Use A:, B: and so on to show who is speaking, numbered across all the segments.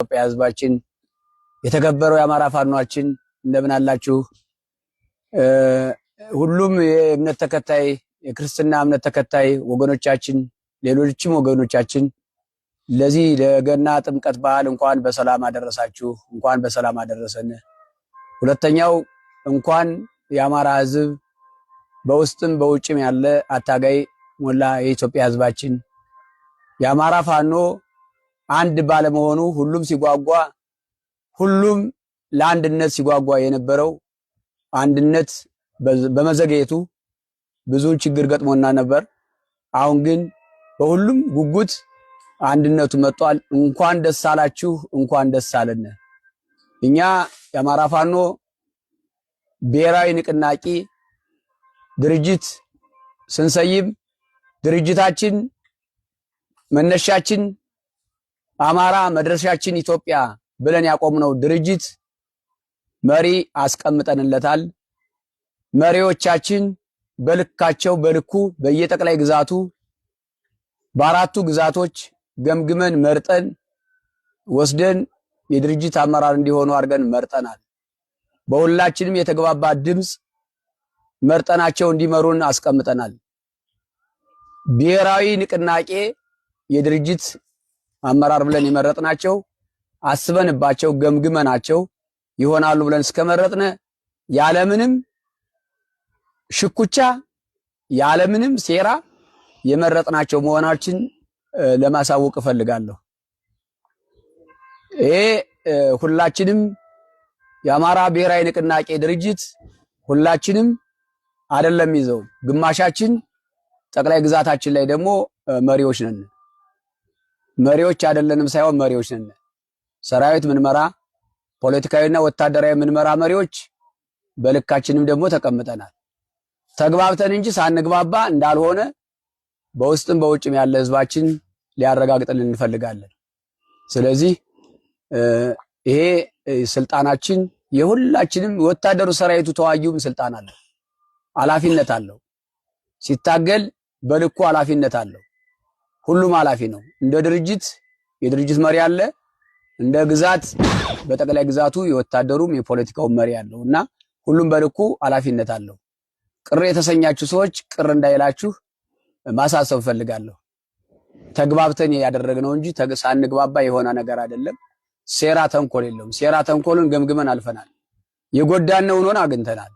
A: ኢትዮጵያ ህዝባችን የተከበረው የአማራ ፋኖአችን እንደምን አላችሁ? ሁሉም የእምነት ተከታይ የክርስትና እምነት ተከታይ ወገኖቻችን ሌሎችም ወገኖቻችን ለዚህ ለገና ጥምቀት በዓል እንኳን በሰላም አደረሳችሁ፣ እንኳን በሰላም አደረሰን። ሁለተኛው እንኳን የአማራ ህዝብ በውስጥም በውጭም ያለ አታጋይ ሞላ የኢትዮጵያ ህዝባችን የአማራ ፋኖ አንድ ባለመሆኑ ሁሉም ሲጓጓ ሁሉም ለአንድነት ሲጓጓ የነበረው አንድነት በመዘግየቱ ብዙ ችግር ገጥሞና ነበር። አሁን ግን በሁሉም ጉጉት አንድነቱ መጥቷል። እንኳን ደስ አላችሁ፣ እንኳን ደስ አለን። እኛ የአማራ ፋኖ ብሔራዊ ንቅናቄ ድርጅት ስንሰይም ድርጅታችን መነሻችን አማራ መድረሻችን ኢትዮጵያ ብለን ያቆምነው ድርጅት መሪ አስቀምጠንለታል። መሪዎቻችን በልካቸው በልኩ በየጠቅላይ ግዛቱ በአራቱ ግዛቶች ገምግመን መርጠን ወስደን የድርጅት አመራር እንዲሆኑ አድርገን መርጠናል። በሁላችንም የተግባባ ድምጽ መርጠናቸው እንዲመሩን አስቀምጠናል። ብሔራዊ ንቅናቄ የድርጅት አመራር ብለን የመረጥናቸው አስበንባቸው ገምግመናቸው ይሆናሉ ብለን እስከመረጥነ ያለምንም ሽኩቻ ያለምንም ሴራ የመረጥናቸው መሆናችን ለማሳወቅ እፈልጋለሁ። ይሄ ሁላችንም የአማራ ብሔራዊ ንቅናቄ ድርጅት ሁላችንም አይደለም ይዘው ግማሻችን ጠቅላይ ግዛታችን ላይ ደግሞ መሪዎች ነን። መሪዎች አይደለንም ሳይሆን መሪዎች ነን። ሰራዊት ምንመራ ፖለቲካዊና ወታደራዊ ምንመራ መሪዎች በልካችንም ደግሞ ተቀምጠናል። ተግባብተን እንጂ ሳንግባባ እንዳልሆነ በውስጥም በውጭም ያለ ህዝባችን ሊያረጋግጥልን እንፈልጋለን። ስለዚህ ይሄ ስልጣናችን የሁላችንም ወታደሩ ሰራዊቱ ተዋጊውም ስልጣን አለው፣ ኃላፊነት አለው። ሲታገል በልኩ ኃላፊነት አለው። ሁሉም ኃላፊ ነው። እንደ ድርጅት የድርጅት መሪ አለ፣ እንደ ግዛት በጠቅላይ ግዛቱ የወታደሩም የፖለቲካው መሪ አለው እና ሁሉም በልኩ ኃላፊነት አለው። ቅር የተሰኛችሁ ሰዎች ቅር እንዳይላችሁ ማሳሰብ ፈልጋለሁ። ተግባብተን ያደረግነው እንጂ ሳንግባባ የሆነ ነገር አይደለም። ሴራ ተንኮል የለውም። ሴራ ተንኮልን ገምግመን አልፈናል። የጎዳነውን ሆነ አግኝተናል።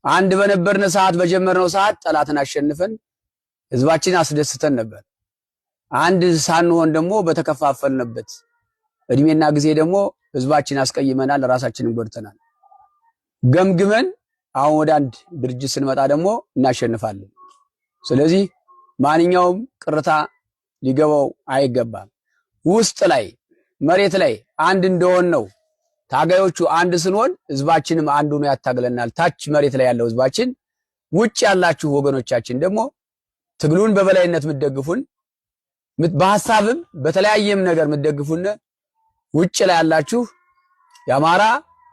A: አንድ በነበርነ ሰዓት በጀመርነው ሰዓት ጠላትን አሸንፈን ህዝባችን አስደስተን ነበር። አንድ ሳንሆን ደግሞ በተከፋፈልንበት እድሜና ጊዜ ደግሞ ህዝባችን አስቀይመናል፣ ራሳችንን ጎድተናል። ገምግመን አሁን ወደ አንድ ድርጅት ስንመጣ ደግሞ እናሸንፋለን። ስለዚህ ማንኛውም ቅርታ ሊገባው አይገባም። ውስጥ ላይ መሬት ላይ አንድ እንደሆን ነው ታጋዮቹ አንድ ስንሆን ህዝባችንም አንዱ ነው ያታግለናል። ታች መሬት ላይ ያለው ህዝባችን፣ ውጭ ያላችሁ ወገኖቻችን ደግሞ ትግሉን በበላይነት ምትደግፉን በሐሳብም በተለያየም ነገር ምትደግፉን ውጭ ላይ ያላችሁ የአማራ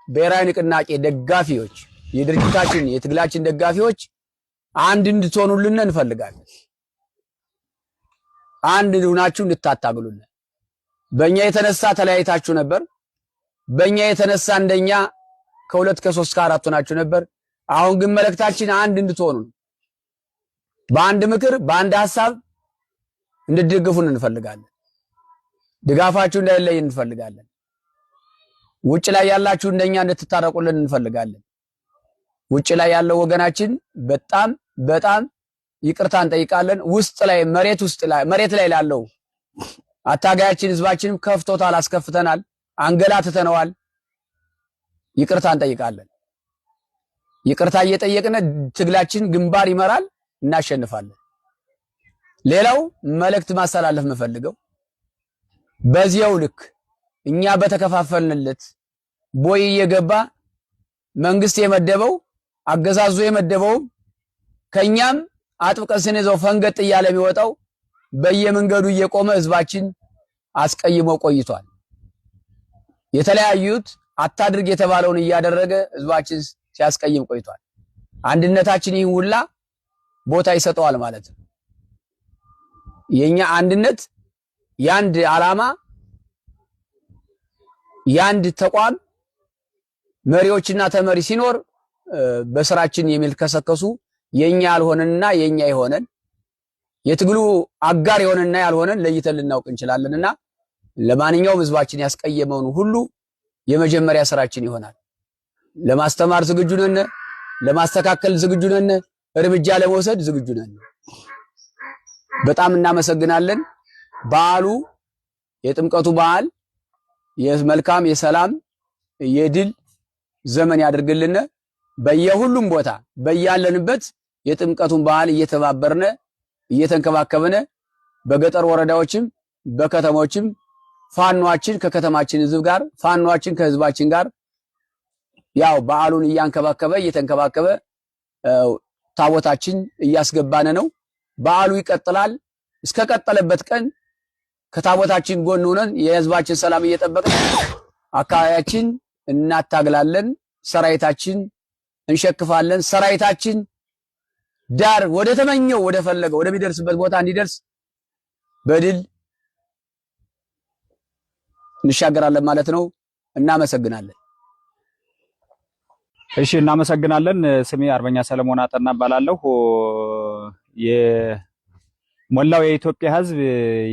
A: ብሔራዊ ንቅናቄ ደጋፊዎች የድርጅታችን የትግላችን ደጋፊዎች አንድ እንድትሆኑልን እንፈልጋለን። አንድ ሆናችሁ እንድታታግሉን። በእኛ የተነሳ ተለያይታችሁ ነበር። በእኛ የተነሳ እንደኛ ከሁለት ከሶስት ከአራት ሆናችሁ ነበር። አሁን ግን መልእክታችን አንድ እንድትሆኑ በአንድ ምክር በአንድ ሐሳብ እንድትደግፉን እንፈልጋለን። ድጋፋችሁ እንዳይለይ እንፈልጋለን። ውጭ ላይ ያላችሁ እንደኛ እንድትታረቁልን እንፈልጋለን። ውጭ ላይ ያለው ወገናችን በጣም ይቅርታ እንጠይቃለን። ውስጥ ላይ መሬት ላይ ላለው አታጋያችን ህዝባችንም ከፍቶታል፣ አስከፍተናል፣ አንገላትተነዋል። ይቅርታ እንጠይቃለን። ይቅርታ እየጠየቅን ትግላችን ግንባር ይመራል፣ እናሸንፋለን። ሌላው መልእክት ማስተላለፍ የምፈልገው በዚያው ልክ እኛ በተከፋፈልንለት ቦይ እየገባ መንግስት የመደበው አገዛዙ የመደበው ከኛም አጥብቀን ስንይዘው ፈንገጥ እያለ የሚወጣው በየመንገዱ እየቆመ ህዝባችን አስቀይሞ ቆይቷል። የተለያዩት አታድርግ የተባለውን እያደረገ ህዝባችን ሲያስቀይም ቆይቷል። አንድነታችን ይህን ሁላ ቦታ ይሰጠዋል ማለት ነው። የኛ አንድነት ያንድ ዓላማ የአንድ ተቋም መሪዎችና ተመሪ ሲኖር በስራችን የሚልከሰከሱ የኛ ያልሆነንና የኛ የሆነን የትግሉ አጋር የሆነንና ያልሆነን ለይተን ልናውቅ እንችላለንና ለማንኛውም ህዝባችን ያስቀየመውን ሁሉ የመጀመሪያ ስራችን ይሆናል። ለማስተማር ዝግጁ ነን፣ ለማስተካከል ዝግጁ ነን፣ እርምጃ ለመውሰድ ዝግጁ ነን። በጣም እናመሰግናለን። በዓሉ የጥምቀቱ በዓል የመልካም የሰላም የድል ዘመን ያድርግልን። በየሁሉም ቦታ በያለንበት የጥምቀቱን በዓል እየተባበርነ እየተንከባከበነ በገጠር ወረዳዎችም በከተሞችም ፋኗችን ከከተማችን ህዝብ ጋር ፋኗችን ከህዝባችን ጋር ያው በዓሉን እያንከባከበ እየተንከባከበ ታቦታችን እያስገባነ ነው። በዓሉ ይቀጥላል። እስከቀጠለበት ቀን ከታቦታችን ጎን ሆነን የህዝባችን ሰላም እየጠበቅን አካባቢያችን እናታግላለን። ሰራዊታችን እንሸክፋለን። ሰራዊታችን ዳር ወደ ተመኘው ወደ ፈለገው ወደሚደርስበት ቦታ እንዲደርስ በድል እንሻገራለን ማለት ነው። እናመሰግናለን።
B: እሺ፣ እናመሰግናለን። ስሜ አርበኛ ሰለሞን አጠና እባላለሁ። የሞላው የኢትዮጵያ ህዝብ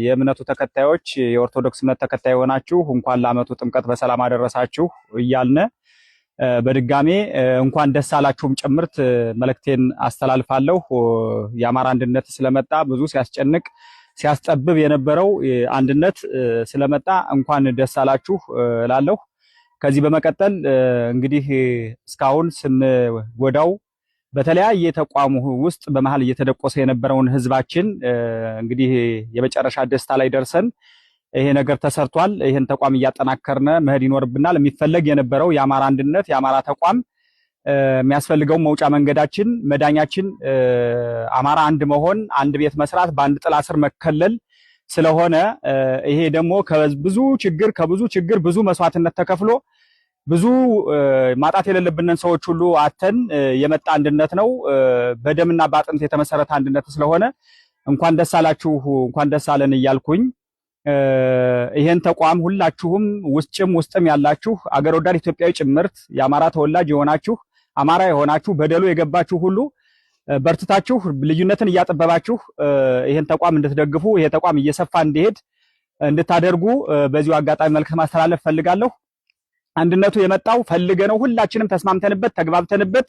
B: የእምነቱ ተከታዮች የኦርቶዶክስ እምነት ተከታይ ሆናችሁ እንኳን ለዓመቱ ጥምቀት በሰላም አደረሳችሁ እያልነ በድጋሜ እንኳን ደስ አላችሁም ጭምርት መልእክቴን አስተላልፋለሁ። የአማራ አንድነት ስለመጣ ብዙ ሲያስጨንቅ ሲያስጠብብ የነበረው አንድነት ስለመጣ እንኳን ደስ አላችሁ እላለሁ። ከዚህ በመቀጠል እንግዲህ እስካሁን ስንጎዳው በተለያየ ተቋሙ ውስጥ በመሃል እየተደቆሰ የነበረውን ህዝባችን እንግዲህ የመጨረሻ ደስታ ላይ ደርሰን ይሄ ነገር ተሰርቷል። ይሄን ተቋም እያጠናከርነ መሄድ ይኖርብናል። የሚፈለግ የነበረው የአማራ አንድነት የአማራ ተቋም የሚያስፈልገው መውጫ መንገዳችን መዳኛችን አማራ አንድ መሆን፣ አንድ ቤት መስራት፣ በአንድ ጥላ ስር መከለል ስለሆነ ይሄ ደግሞ ከብዙ ችግር ብዙ መስዋዕትነት ተከፍሎ ብዙ ማጣት የሌለብንን ሰዎች ሁሉ አተን የመጣ አንድነት ነው። በደምና በአጥንት የተመሰረተ አንድነት ስለሆነ እንኳን ደስ አላችሁ እንኳን ደስ አለን እያልኩኝ ይሄን ተቋም ሁላችሁም ውስጥም ያላችሁ አገር ወዳድ ኢትዮጵያዊ ጭምርት የአማራ ተወላጅ የሆናችሁ አማራ የሆናችሁ በደሉ የገባችሁ ሁሉ በርትታችሁ ልዩነትን እያጠበባችሁ ይሄን ተቋም እንድትደግፉ ይሄ ተቋም እየሰፋ እንዲሄድ እንድታደርጉ በዚሁ አጋጣሚ መልእክት ማስተላለፍ ፈልጋለሁ። አንድነቱ የመጣው ፈልገነው ሁላችንም ተስማምተንበት ተግባብተንበት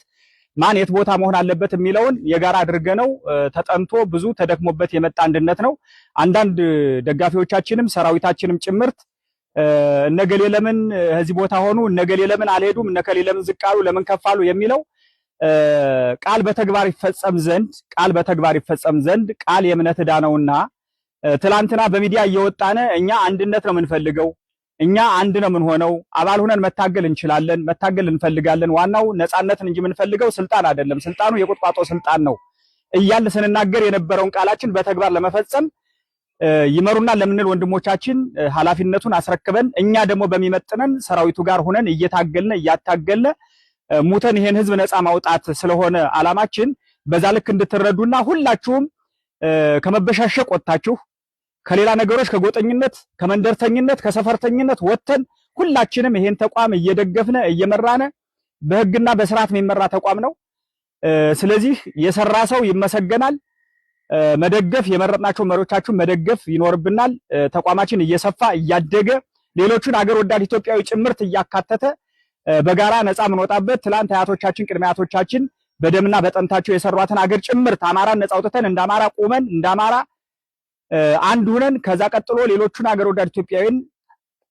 B: ማን የት ቦታ መሆን አለበት የሚለውን የጋራ አድርገነው ተጠንቶ ብዙ ተደክሞበት የመጣ አንድነት ነው። አንዳንድ ደጋፊዎቻችንም ሰራዊታችንም ጭምርት እነገሌ ለምን እዚህ ቦታ ሆኑ፣ እነገሌ ለምን አልሄዱም፣ እነከሌ ለምን ዝቅ አሉ፣ ለምን ከፍ አሉ የሚለው ቃል በተግባር ይፈጸም ዘንድ ቃል የእምነት ዕዳ ነውና ትላንትና በሚዲያ እየወጣነ እኛ አንድነት ነው የምንፈልገው፣ እኛ አንድ ነው የምንሆነው፣ አባል ሆነን መታገል እንችላለን፣ መታገል እንፈልጋለን፣ ዋናው ነፃነትን እንጂ የምንፈልገው ስልጣን አይደለም፣ ስልጣኑ የቁጥቋጦ ስልጣን ነው እያልን ስንናገር የነበረውን ቃላችን በተግባር ለመፈጸም ይመሩናል ለምንል ወንድሞቻችን ኃላፊነቱን አስረክበን እኛ ደግሞ በሚመጥነን ሰራዊቱ ጋር ሆነን እያታገልነ ሙተን ይሄን ህዝብ ነፃ ማውጣት ስለሆነ አላማችን በዛ ልክ እንድትረዱና ሁላችሁም ከመበሻሸቅ ወጣችሁ ከሌላ ነገሮች ከጎጠኝነት ከመንደርተኝነት ከሰፈርተኝነት ወጥተን ሁላችንም ይሄን ተቋም እየደገፍነ እየመራነ በህግና በስርዓት የሚመራ ተቋም ነው። ስለዚህ የሰራ ሰው ይመሰገናል። መደገፍ የመረጥናቸው መሪዎቻችሁን መደገፍ ይኖርብናል። ተቋማችን እየሰፋ እያደገ ሌሎቹን አገር ወዳድ ኢትዮጵያዊ ጭምርት እያካተተ በጋራ ነፃ የምንወጣበት ትላንት አያቶቻችን ቅድመ አያቶቻችን በደምና በጠንታቸው የሰሯትን አገር ጭምርት አማራን ነፃ አውጥተን እንደ አማራ ቆመን እንደ አማራ አንድ ሆነን ከዛ ቀጥሎ ሌሎቹን አገር ወዳድ ኢትዮጵያዊን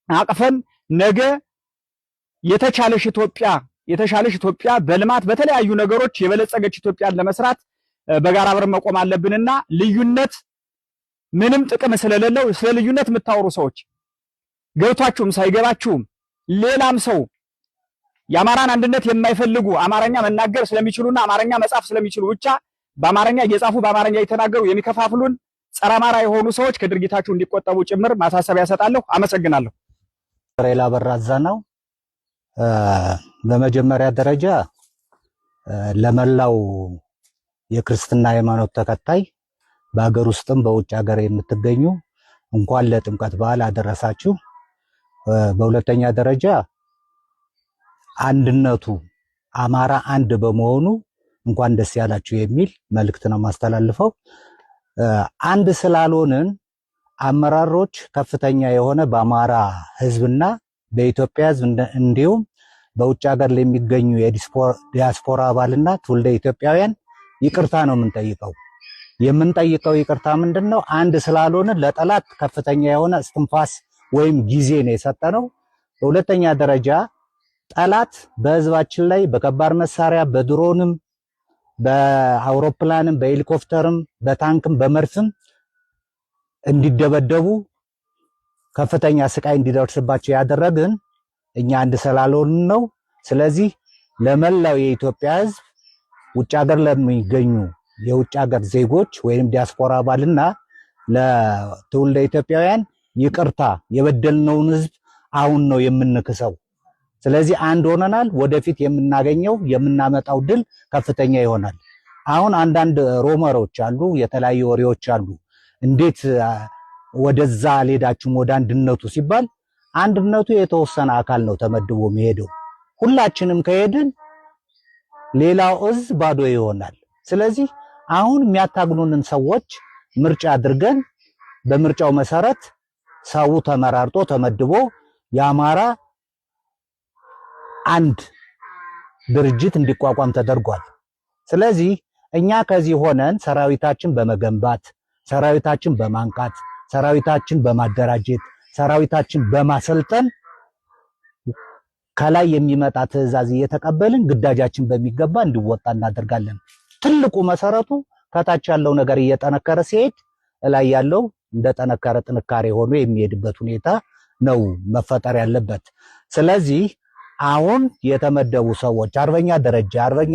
B: አቅፈን ነገ የተሻለሽ ኢትዮጵያ በልማት በተለያዩ ነገሮች የበለጸገች ኢትዮጵያን ለመስራት በጋራ አብረን መቆም አለብንና ልዩነት ምንም ጥቅም ስለሌለው ስለ ልዩነት የምታወሩ ሰዎች ገብቷችሁም ሳይገባችሁም ሌላም ሰው የአማራን አንድነት የማይፈልጉ አማርኛ መናገር ስለሚችሉና አማርኛ መጻፍ ስለሚችሉ ብቻ በአማርኛ እየጻፉ በአማርኛ እየተናገሩ የሚከፋፍሉን ጸረ አማራ የሆኑ ሰዎች ከድርጊታቸው እንዲቆጠቡ ጭምር ማሳሰቢያ ሰጣለሁ። አመሰግናለሁ።
C: ሬላ በራዛ ነው። በመጀመሪያ ደረጃ ለመላው የክርስትና ሃይማኖት ተከታይ በአገር ውስጥም በውጭ ሀገር የምትገኙ እንኳን ለጥምቀት በዓል አደረሳችሁ። በሁለተኛ ደረጃ አንድነቱ አማራ አንድ በመሆኑ እንኳን ደስ ያላችሁ የሚል መልእክት ነው ማስተላልፈው። አንድ ስላልሆንን አመራሮች ከፍተኛ የሆነ በአማራ ህዝብና በኢትዮጵያ ህዝብ እንዲሁም በውጭ ሀገር ለሚገኙ የዲያስፖራ አባልና ትውልደ ኢትዮጵያውያን ይቅርታ ነው የምንጠይቀው ይቅርታ ምንድነው? አንድ ስላልሆንን ለጠላት ከፍተኛ የሆነ እስትንፋስ ወይም ጊዜ ነው የሰጠነው። በሁለተኛ ደረጃ ጠላት በህዝባችን ላይ በከባድ መሳሪያ በድሮንም በአውሮፕላንም በሄሊኮፕተርም በታንክም በመርፍም እንዲደበደቡ ከፍተኛ ስቃይ እንዲደርስባቸው ያደረግን እኛ አንድ ስላልሆንን ነው። ስለዚህ ለመላው የኢትዮጵያ ህዝብ ውጭ ሀገር ለሚገኙ የውጭ ሀገር ዜጎች ወይም ዲያስፖራ አባልና ለትውልደ ኢትዮጵያውያን ይቅርታ፣ የበደልነውን ህዝብ አሁን ነው የምንክሰው። ስለዚህ አንድ ሆነናል። ወደፊት የምናገኘው የምናመጣው ድል ከፍተኛ ይሆናል። አሁን አንዳንድ ሮመሮች አሉ፣ የተለያዩ ወሬዎች አሉ። እንዴት ወደዛ አልሄዳችሁም ወደ አንድነቱ ሲባል አንድነቱ የተወሰነ አካል ነው ተመድቦ የሚሄደው። ሁላችንም ከሄድን ሌላው እዝ ባዶ ይሆናል። ስለዚህ አሁን የሚያታግሉንን ሰዎች ምርጫ አድርገን በምርጫው መሰረት ሰው ተመራርጦ ተመድቦ የአማራ አንድ ድርጅት እንዲቋቋም ተደርጓል። ስለዚህ እኛ ከዚህ ሆነን ሰራዊታችን በመገንባት ሰራዊታችን በማንቃት ሰራዊታችን በማደራጀት ሰራዊታችን በማሰልጠን ከላይ የሚመጣ ትዕዛዝ እየተቀበልን ግዳጃችን በሚገባ እንዲወጣ እናደርጋለን። ትልቁ መሰረቱ ከታች ያለው ነገር እየጠነከረ ሲሄድ ላይ ያለው እንደጠነከረ ጥንካሬ ሆኖ የሚሄድበት ሁኔታ ነው መፈጠር ያለበት። ስለዚህ አሁን የተመደቡ ሰዎች አርበኛ ደረጃ፣ አርበኛ